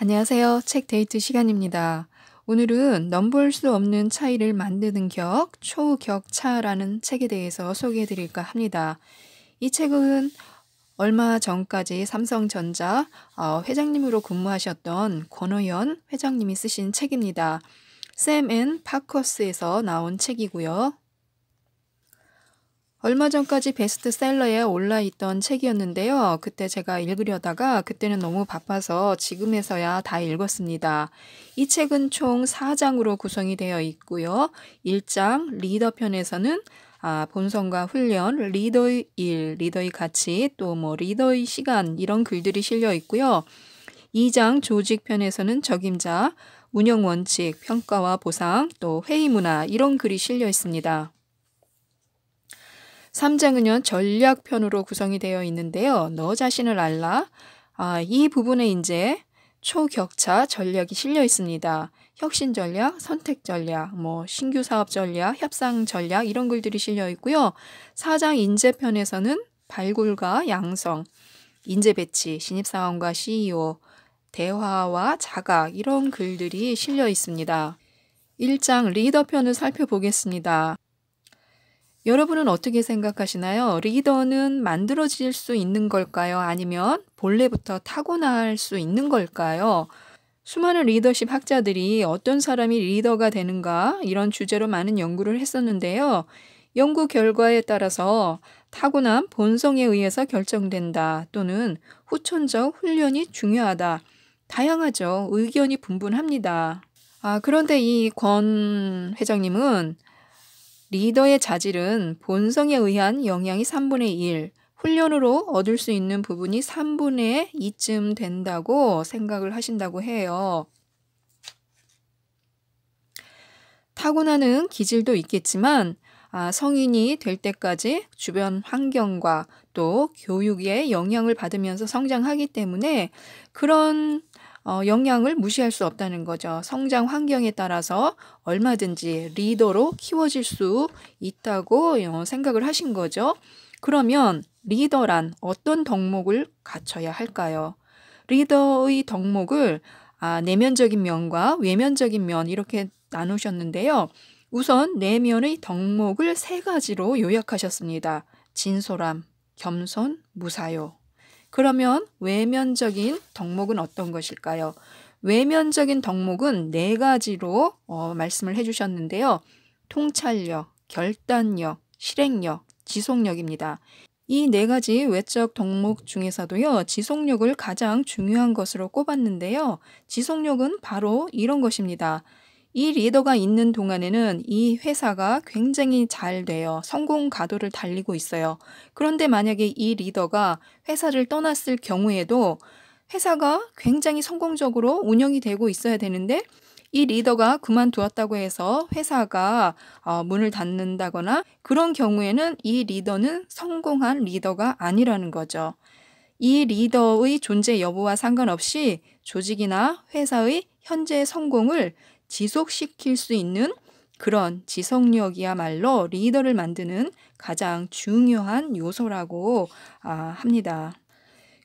안녕하세요. 책 데이트 시간입니다. 오늘은 넘볼 수 없는 차이를 만드는 격, 초격차라는 책에 대해서 소개해 드릴까 합니다. 이 책은 얼마 전까지 삼성전자 회장님으로 근무하셨던 권오현 회장님이 쓰신 책입니다. 샘 앤 파커스에서 나온 책이고요. 얼마 전까지 베스트셀러에 올라있던 책이었는데요. 그때 제가 읽으려다가 그때는 너무 바빠서 지금에서야 다 읽었습니다. 이 책은 총 4장으로 구성이 되어 있고요. 1장 리더편에서는 본성과 훈련, 리더의 일, 리더의 가치, 또 리더의 시간 이런 글들이 실려 있고요. 2장 조직편에서는 적임자, 운영 원칙, 평가와 보상, 또 회의 문화 이런 글이 실려 있습니다. 3장은요, 전략편으로 구성이 되어 있는데요. 너 자신을 알라. 이 부분에 이제 초격차 전략이 실려 있습니다. 혁신 전략, 선택 전략, 신규 사업 전략, 협상 전략 이런 글들이 실려 있고요. 4장 인재편에서는 발굴과 양성, 인재 배치, 신입사원과 CEO, 대화와 자각 이런 글들이 실려 있습니다. 1장 리더편을 살펴보겠습니다. 여러분은 어떻게 생각하시나요? 리더는 만들어질 수 있는 걸까요? 아니면 본래부터 타고날 수 있는 걸까요? 수많은 리더십 학자들이 어떤 사람이 리더가 되는가 이런 주제로 많은 연구를 했었는데요. 연구 결과에 따라서 타고난 본성에 의해서 결정된다 또는 후천적 훈련이 중요하다. 다양하죠. 의견이 분분합니다. 그런데 이 권 회장님은 리더의 자질은 본성에 의한 영향이 3분의 1, 훈련으로 얻을 수 있는 부분이 3분의 2쯤 된다고 생각을 하신다고 해요. 타고나는 기질도 있겠지만 성인이 될 때까지 주변 환경과 또 교육의 영향을 받으면서 성장하기 때문에 그런 영향을 무시할 수 없다는 거죠. 성장 환경에 따라서 얼마든지 리더로 키워질 수 있다고 생각을 하신 거죠. 그러면 리더란 어떤 덕목을 갖춰야 할까요? 리더의 덕목을 내면적인 면과 외면적인 면 이렇게 나누셨는데요. 우선 내면의 덕목을 3가지로 요약하셨습니다. 진솔함, 겸손, 무사요. 그러면 외면적인 덕목은 어떤 것일까요? 외면적인 덕목은 4가지로 말씀을 해주셨는데요. 통찰력, 결단력, 실행력, 지속력입니다. 이 4가지 외적 덕목 중에서도요. 지속력을 가장 중요한 것으로 꼽았는데요. 지속력은 바로 이런 것입니다. 이 리더가 있는 동안에는 이 회사가 굉장히 잘 돼요. 성공 가도를 달리고 있어요. 그런데 만약에 이 리더가 회사를 떠났을 경우에도 회사가 굉장히 성공적으로 운영이 되고 있어야 되는데 이 리더가 그만두었다고 해서 회사가 문을 닫는다거나 그런 경우에는 이 리더는 성공한 리더가 아니라는 거죠. 이 리더의 존재 여부와 상관없이 조직이나 회사의 현재 성공을 지속시킬 수 있는 그런 지속력이야말로 리더를 만드는 가장 중요한 요소라고 합니다.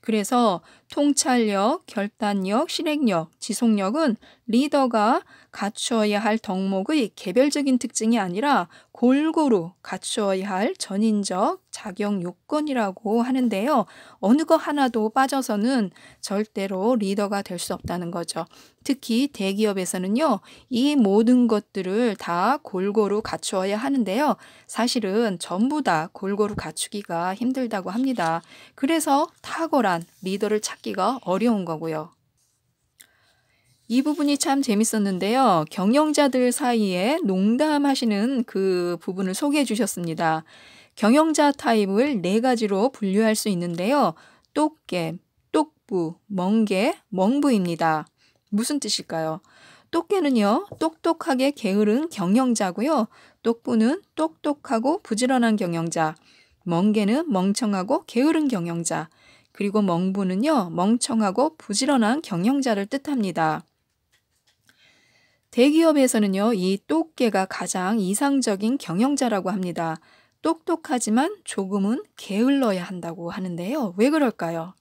그래서 통찰력, 결단력, 실행력, 지속력은 리더가 갖추어야 할 덕목의 개별적인 특징이 아니라 골고루 갖추어야 할 전인적 작용 요건이라고 하는데요. 어느 거 하나도 빠져서는 절대로 리더가 될 수 없다는 거죠. 특히 대기업에서는요. 이 모든 것들을 다 골고루 갖추어야 하는데요. 사실은 전부 다 골고루 갖추기가 힘들다고 합니다. 그래서 탁월한 리더를 찾기가 어려운 거고요. 이 부분이 참 재밌었는데요. 경영자들 사이에 농담하시는 그 부분을 소개해 주셨습니다. 경영자 타입을 4가지로 분류할 수 있는데요. 똑개, 똑부, 멍개, 멍부입니다. 무슨 뜻일까요? 똑개는요, 똑똑하게 게으른 경영자고요. 똑부는 똑똑하고 부지런한 경영자. 멍개는 멍청하고 게으른 경영자. 그리고 멍부는요, 멍청하고 부지런한 경영자를 뜻합니다. 대기업에서는요, 이 똑개가 가장 이상적인 경영자라고 합니다. 똑똑하지만 조금은 게을러야 한다고 하는데요. 왜 그럴까요?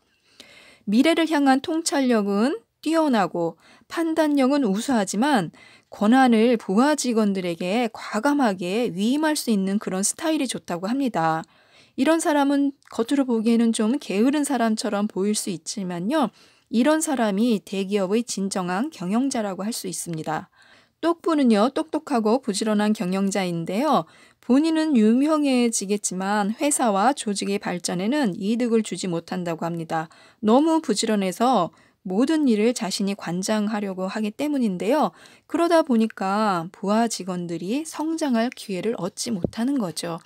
미래를 향한 통찰력은 뛰어나고 판단력은 우수하지만 권한을 부하 직원들에게 과감하게 위임할 수 있는 그런 스타일이 좋다고 합니다. 이런 사람은 겉으로 보기에는 좀 게으른 사람처럼 보일 수 있지만요. 이런 사람이 대기업의 진정한 경영자라고 할 수 있습니다. 똑부는요, 똑똑하고 부지런한 경영자인데요. 본인은 유명해지겠지만 회사와 조직의 발전에는 이득을 주지 못한다고 합니다. 너무 부지런해서 모든 일을 자신이 관장하려고 하기 때문인데요. 그러다 보니까 부하 직원들이 성장할 기회를 얻지 못하는 거죠.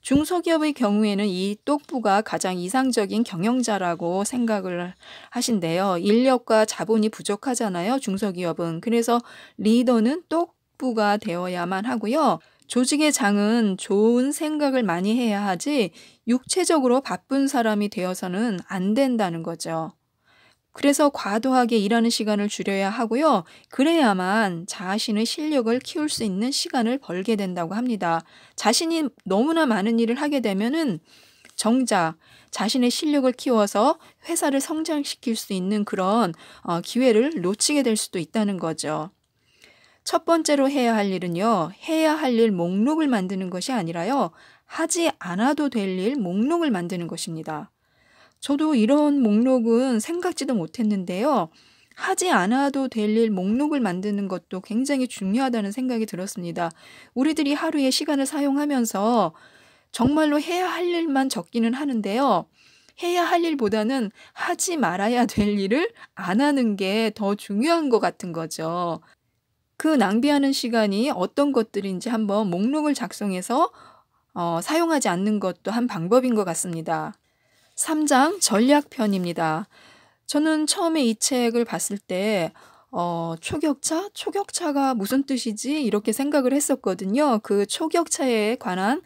중소기업의 경우에는 이 똑부가 가장 이상적인 경영자라고 생각을 하신대요. 인력과 자본이 부족하잖아요, 중소기업은. 그래서 리더는 똑부가 되어야만 하고요. 조직의 장은 좋은 생각을 많이 해야 하지 육체적으로 바쁜 사람이 되어서는 안 된다는 거죠. 그래서 과도하게 일하는 시간을 줄여야 하고요. 그래야만 자신의 실력을 키울 수 있는 시간을 벌게 된다고 합니다. 자신이 너무나 많은 일을 하게 되면은 정작 자신의 실력을 키워서 회사를 성장시킬 수 있는 그런 기회를 놓치게 될 수도 있다는 거죠. 첫 번째로 해야 할 일은요. 해야 할 일 목록을 만드는 것이 아니라요. 하지 않아도 될 일 목록을 만드는 것입니다. 저도 이런 목록은 생각지도 못했는데요. 하지 않아도 될 일 목록을 만드는 것도 굉장히 중요하다는 생각이 들었습니다. 우리들이 하루에 시간을 사용하면서 정말로 해야 할 일만 적기는 하는데요. 해야 할 일보다는 하지 말아야 될 일을 안 하는 게 더 중요한 것 같은 거죠. 그 낭비하는 시간이 어떤 것들인지 한번 목록을 작성해서 사용하지 않는 것도 한 방법인 것 같습니다. 3장 전략편입니다. 저는 처음에 이 책을 봤을 때 초격차? 초격차가 무슨 뜻이지? 이렇게 생각을 했었거든요. 그 초격차에 관한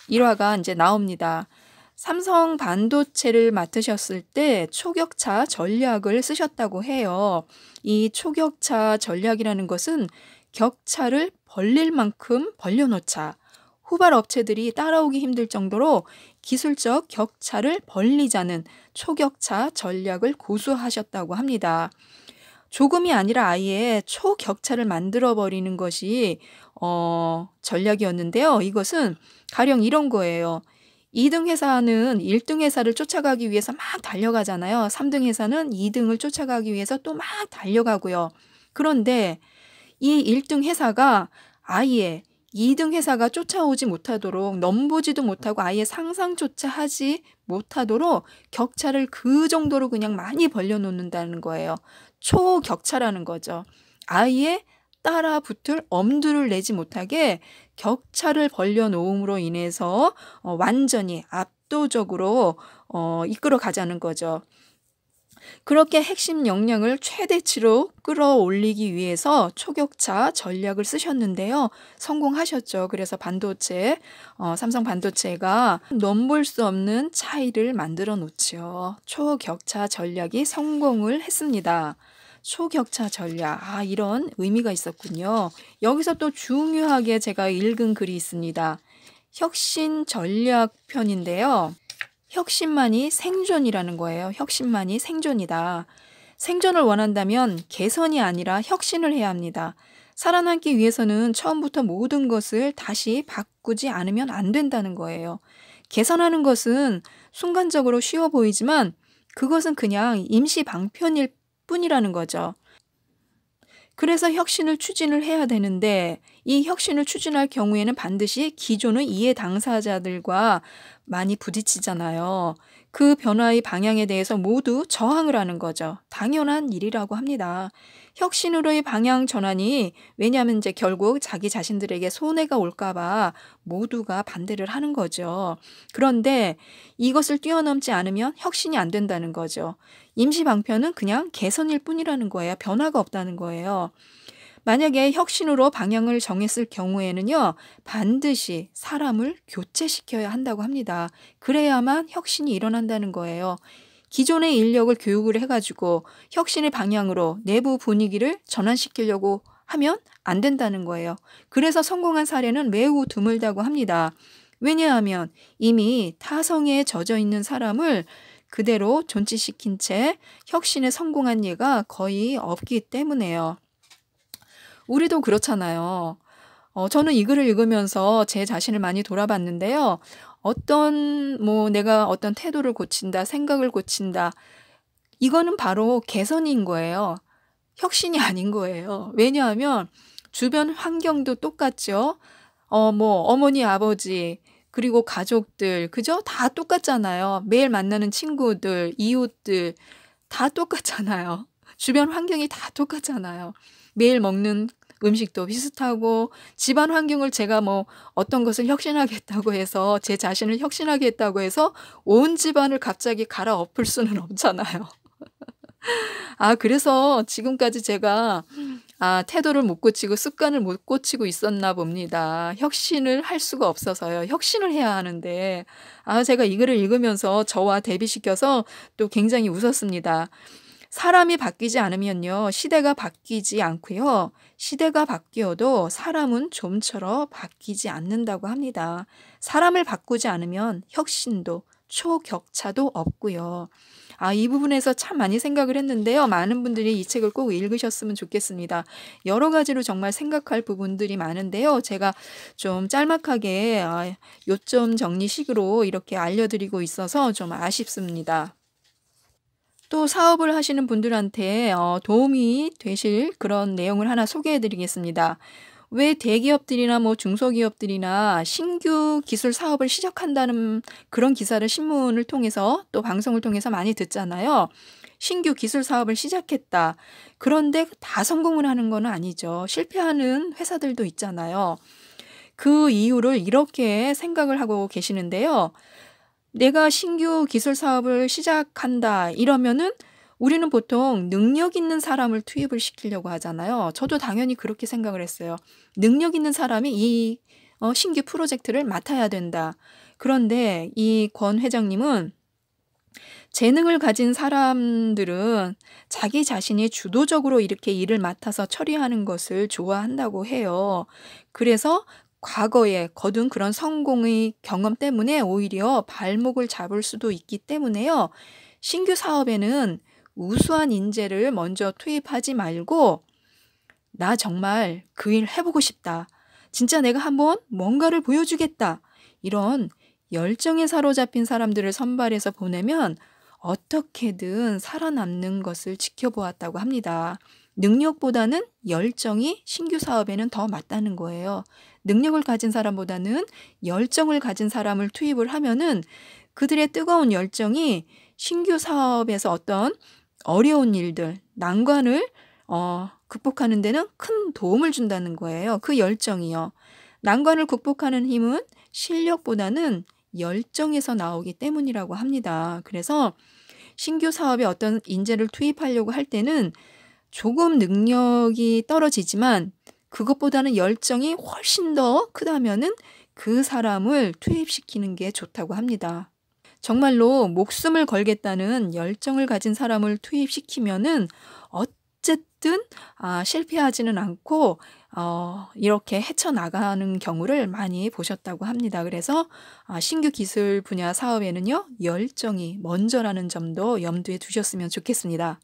일화가 이제 나옵니다. 삼성 반도체를 맡으셨을 때 초격차 전략을 쓰셨다고 해요. 이 초격차 전략이라는 것은 격차를 벌릴 만큼 벌려놓자. 후발 업체들이 따라오기 힘들 정도로 기술적 격차를 벌리자는 초격차 전략을 고수하셨다고 합니다. 조금이 아니라 아예 초격차를 만들어버리는 것이 전략이었는데요. 이것은 가령 이런 거예요. 2등 회사는 1등 회사를 쫓아가기 위해서 막 달려가잖아요. 3등 회사는 2등을 쫓아가기 위해서 또 막 달려가고요. 그런데 이 1등 회사가 아예 2등 회사가 쫓아오지 못하도록 넘보지도 못하고 아예 상상조차 하지 못하도록 격차를 그 정도로 그냥 많이 벌려놓는다는 거예요. 초격차라는 거죠. 아예 따라 붙을 엄두를 내지 못하게 격차를 벌려놓음으로 인해서 완전히 압도적으로 이끌어 가자는 거죠. 그렇게 핵심 역량을 최대치로 끌어올리기 위해서 초격차 전략을 쓰셨는데요. 성공하셨죠. 그래서 삼성 반도체가 넘볼 수 없는 차이를 만들어 놓지요. 초격차 전략이 성공을 했습니다. 초격차 전략. 이런 의미가 있었군요. 여기서 또 중요하게 제가 읽은 글이 있습니다. 혁신 전략 편인데요. 혁신만이 생존이라는 거예요. 혁신만이 생존이다. 생존을 원한다면 개선이 아니라 혁신을 해야 합니다. 살아남기 위해서는 처음부터 모든 것을 다시 바꾸지 않으면 안 된다는 거예요. 개선하는 것은 순간적으로 쉬워 보이지만 그것은 그냥 임시 방편일 뿐이라는 거죠. 그래서 혁신을 추진을 해야 되는데 이 혁신을 추진할 경우에는 반드시 기존의 이해 당사자들과 많이 부딪히잖아요. 그 변화의 방향에 대해서 모두 저항을 하는 거죠. 당연한 일이라고 합니다. 혁신으로의 방향 전환이 왜냐하면 이제 결국 자기 자신들에게 손해가 올까봐 모두가 반대를 하는 거죠. 그런데 이것을 뛰어넘지 않으면 혁신이 안 된다는 거죠. 임시 방편은 그냥 개선일 뿐이라는 거예요. 변화가 없다는 거예요. 만약에 혁신으로 방향을 정했을 경우에는요, 반드시 사람을 교체시켜야 한다고 합니다. 그래야만 혁신이 일어난다는 거예요. 기존의 인력을 교육을 해가지고 혁신의 방향으로 내부 분위기를 전환시키려고 하면 안 된다는 거예요. 그래서 성공한 사례는 매우 드물다고 합니다. 왜냐하면 이미 타성에 젖어 있는 사람을 그대로 존치시킨 채 혁신에 성공한 예가 거의 없기 때문에요. 우리도 그렇잖아요. 저는 이 글을 읽으면서 제 자신을 많이 돌아봤는데요. 내가 어떤 태도를 고친다, 생각을 고친다. 이거는 바로 개선인 거예요. 혁신이 아닌 거예요. 왜냐하면 주변 환경도 똑같죠. 어머니, 아버지, 그리고 가족들, 그죠? 다 똑같잖아요. 매일 만나는 친구들, 이웃들, 다 똑같잖아요. 주변 환경이 다 똑같잖아요. 매일 먹는 음식도 비슷하고, 집안 환경을 제가 어떤 것을 혁신하겠다고 해서, 제 자신을 혁신하겠다고 해서, 온 집안을 갑자기 갈아엎을 수는 없잖아요. 그래서 지금까지 제가 태도를 못 고치고 습관을 못 고치고 있었나 봅니다. 혁신을 할 수가 없어서요. 혁신을 해야 하는데 제가 이 글을 읽으면서 저와 대비시켜서 또 굉장히 웃었습니다. 사람이 바뀌지 않으면요, 시대가 바뀌지 않고요. 시대가 바뀌어도 사람은 좀처럼 바뀌지 않는다고 합니다. 사람을 바꾸지 않으면 혁신도 초격차도 없고요. 이 부분에서 참 많이 생각을 했는데요. 많은 분들이 이 책을 꼭 읽으셨으면 좋겠습니다. 여러 가지로 정말 생각할 부분들이 많은데요. 제가 좀 짤막하게 요점 정리식으로 이렇게 알려드리고 있어서 좀 아쉽습니다. 또 사업을 하시는 분들한테 도움이 되실 그런 내용을 하나 소개해 드리겠습니다. 왜 대기업들이나 중소기업들이나 신규 기술 사업을 시작한다는 그런 기사를 신문을 통해서 또 방송을 통해서 많이 듣잖아요. 신규 기술 사업을 시작했다. 그런데 다 성공을 하는 건 아니죠. 실패하는 회사들도 있잖아요. 그 이유를 이렇게 생각을 하고 계시는데요. 내가 신규 기술 사업을 시작한다 이러면은 우리는 보통 능력 있는 사람을 투입을 시키려고 하잖아요. 저도 당연히 그렇게 생각을 했어요. 능력 있는 사람이 이 신규 프로젝트를 맡아야 된다. 그런데 이 권 회장님은 재능을 가진 사람들은 자기 자신이 주도적으로 이렇게 일을 맡아서 처리하는 것을 좋아한다고 해요. 그래서 과거에 거둔 그런 성공의 경험 때문에 오히려 발목을 잡을 수도 있기 때문에요. 신규 사업에는 우수한 인재를 먼저 투입하지 말고 나 정말 그 일 해보고 싶다. 진짜 내가 한번 뭔가를 보여주겠다. 이런 열정에 사로잡힌 사람들을 선발해서 보내면 어떻게든 살아남는 것을 지켜보았다고 합니다. 능력보다는 열정이 신규 사업에는 더 맞다는 거예요. 능력을 가진 사람보다는 열정을 가진 사람을 투입을 하면은 그들의 뜨거운 열정이 신규 사업에서 어떤 어려운 일들, 난관을 극복하는 데는 큰 도움을 준다는 거예요. 그 열정이요. 난관을 극복하는 힘은 실력보다는 열정에서 나오기 때문이라고 합니다. 그래서 신규 사업에 어떤 인재를 투입하려고 할 때는 조금 능력이 떨어지지만 그것보다는 열정이 훨씬 더 크다면은 그 사람을 투입시키는 게 좋다고 합니다. 정말로 목숨을 걸겠다는 열정을 가진 사람을 투입시키면은 어쨌든 실패하지는 않고 이렇게 헤쳐나가는 경우를 많이 보셨다고 합니다. 그래서 신규 기술 분야 사업에는요, 열정이 먼저라는 점도 염두에 두셨으면 좋겠습니다.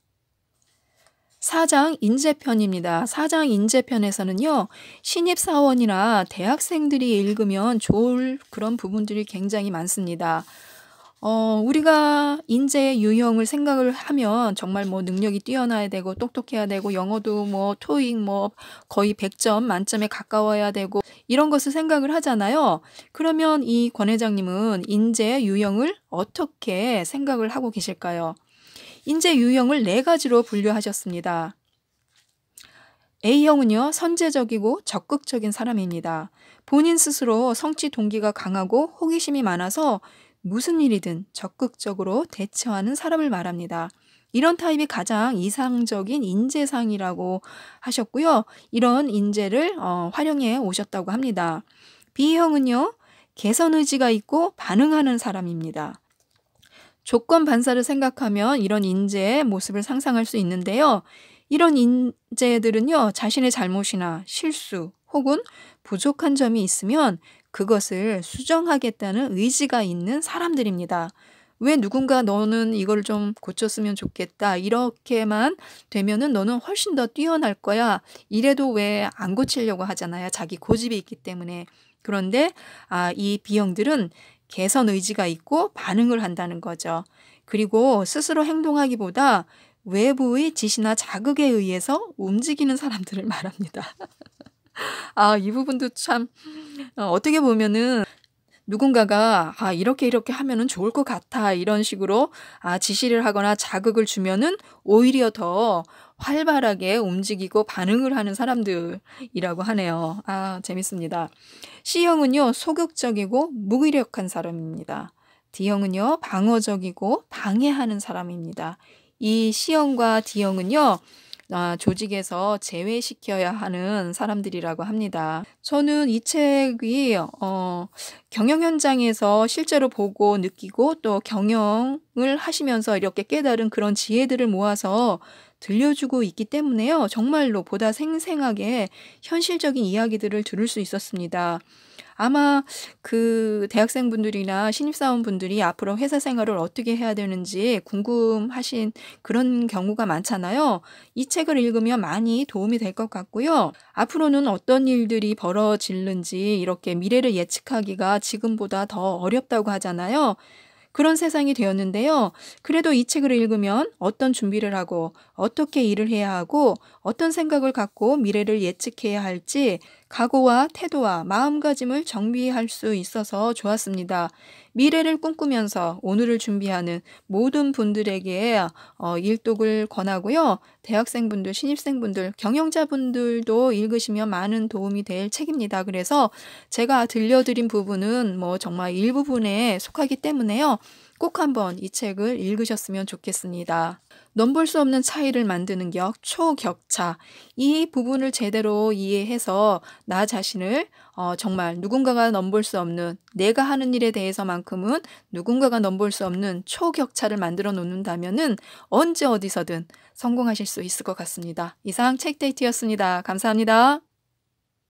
4장 인재편입니다. 4장 인재편에서는요, 신입사원이나 대학생들이 읽으면 좋을 그런 부분들이 굉장히 많습니다. 우리가 인재의 유형을 생각을 하면 정말 능력이 뛰어나야 되고 똑똑해야 되고 영어도 토익 거의 100점 만점에 가까워야 되고 이런 것을 생각을 하잖아요. 그러면 이 권 회장님은 인재 유형을 어떻게 생각을 하고 계실까요? 인재 유형을 4가지로 분류하셨습니다. A형은요, 선제적이고 적극적인 사람입니다. 본인 스스로 성취 동기가 강하고 호기심이 많아서 무슨 일이든 적극적으로 대처하는 사람을 말합니다. 이런 타입이 가장 이상적인 인재상이라고 하셨고요. 이런 인재를 활용해 오셨다고 합니다. B형은요, 개선 의지가 있고 반응하는 사람입니다. 조건 반사를 생각하면 이런 인재의 모습을 상상할 수 있는데요. 이런 인재들은요, 자신의 잘못이나 실수 혹은 부족한 점이 있으면 그것을 수정하겠다는 의지가 있는 사람들입니다. 왜 누군가 너는 이걸 좀 고쳤으면 좋겠다. 이렇게만 되면은 너는 훨씬 더 뛰어날 거야. 이래도 왜 안 고치려고 하잖아요. 자기 고집이 있기 때문에. 그런데 이 B형들은 개선 의지가 있고 반응을 한다는 거죠. 그리고 스스로 행동하기보다 외부의 지시나 자극에 의해서 움직이는 사람들을 말합니다. 이 부분도 참 어떻게 보면은 누군가가 이렇게 하면은 좋을 것 같아. 이런 식으로 지시를 하거나 자극을 주면은 오히려 더 활발하게 움직이고 반응을 하는 사람들이라고 하네요. 재밌습니다. C형은요, 소극적이고 무기력한 사람입니다. D형은요, 방어적이고 방해하는 사람입니다. 이 C형과 D형은요, 조직에서 제외시켜야 하는 사람들이라고 합니다. 저는 이 책이 경영 현장에서 실제로 보고 느끼고 또 경영을 하시면서 이렇게 깨달은 그런 지혜들을 모아서 들려주고 있기 때문에요. 정말로 보다 생생하게 현실적인 이야기들을 들을 수 있었습니다. 아마 그 대학생분들이나 신입사원분들이 앞으로 회사 생활을 어떻게 해야 되는지 궁금하신 그런 경우가 많잖아요. 이 책을 읽으면 많이 도움이 될 것 같고요. 앞으로는 어떤 일들이 벌어질는지 이렇게 미래를 예측하기가 지금보다 더 어렵다고 하잖아요. 그런 세상이 되었는데요. 그래도 이 책을 읽으면 어떤 준비를 하고 어떻게 일을 해야 하고 어떤 생각을 갖고 미래를 예측해야 할지 각오와 태도와 마음가짐을 정비할 수 있어서 좋았습니다. 미래를 꿈꾸면서 오늘을 준비하는 모든 분들에게 일독을 권하고요. 대학생분들, 신입생분들, 경영자분들도 읽으시면 많은 도움이 될 책입니다. 그래서 제가 들려드린 부분은 정말 일부분에 속하기 때문에요. 꼭 한번 이 책을 읽으셨으면 좋겠습니다. 넘볼 수 없는 차이를 만드는 격, 초격차. 이 부분을 제대로 이해해서 나 자신을 정말 누군가가 넘볼 수 없는, 내가 하는 일에 대해서만큼은 누군가가 넘볼 수 없는 초격차를 만들어 놓는다면은 언제 어디서든 성공하실 수 있을 것 같습니다. 이상 책데이트였습니다. 감사합니다.